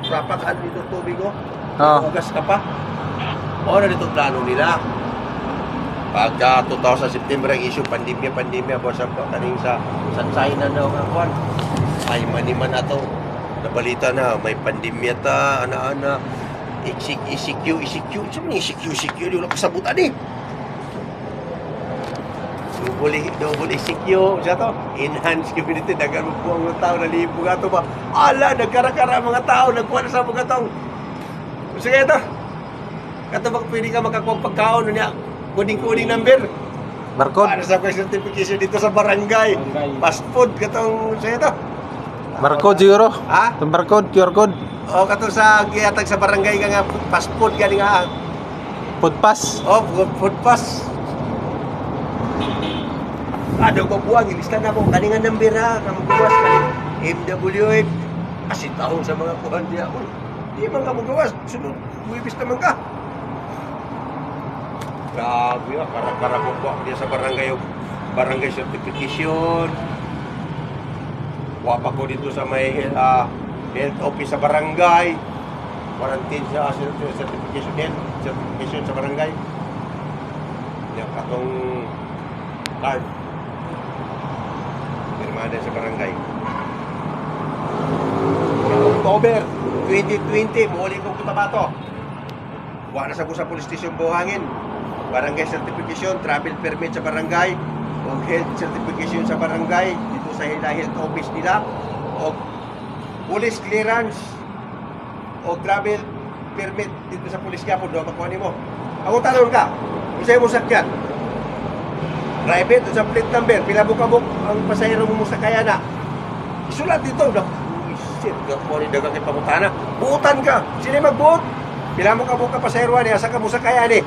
rapakan dito tubig ko. Oh. Ugas ka pa. O na dito plano nila. Pagka 2000 September ang issue, pandemya, boss ang kaning sa China daw nga kwan. Ay maniman na to. Nabalita na, may pandemya ta, ana-ana. ECQ. Saan yung ECQ? Di wala kasabutan eh. Double ECQ. Siya to? Enhanced community. Dagan mo po ang mga tao. Nalibog ato ba? Ala, nagkara-kara mga tao. Nagkuha na sa mga tao. Sige ito. Kato ba pwede ka makakuha pagkaon niya? Kuning number. Barcode. Para sa certification dito sa barangay. Fast food. Katong sige ito. Barcode siguro. Ha? Yung barcode, QR code. O kato sa giyatag sa barangay ka nga fast food gani nga. Food pass. O food pass. Ano ko buwag ilista na mo kani nga number ha, kamo buwas kani MWF. Kasi taon sa mga kuhan diya ko. Di man ka magawas, sunod buwibis naman ka. Grabe ah, kara-kara ko po diya sa barangay certification. Wapa ko dito sa may health office sa barangay. Quarantine siya certification sa barangay. Yung katong card. Pirmada sa barangay. October 2020, muli kong kutabato. Wala na sa busa police station Buhangin. Barangay certification, travel permit sa barangay, o health certification sa barangay, dito sa health office nila, o police clearance, o travel permit dito sa police Quiapo, doon makuha mo. Ako tanong ka, isa'y mo sakyan. Private o sa plate number, pila bukabok ang pasahero mo sa kaya na. Isulat dito, shit, gapo ni dagang ipamutana. Buutan ka, sino magbuot? Pila mo ka pasahero ni, asa ka mo sa kaya ni.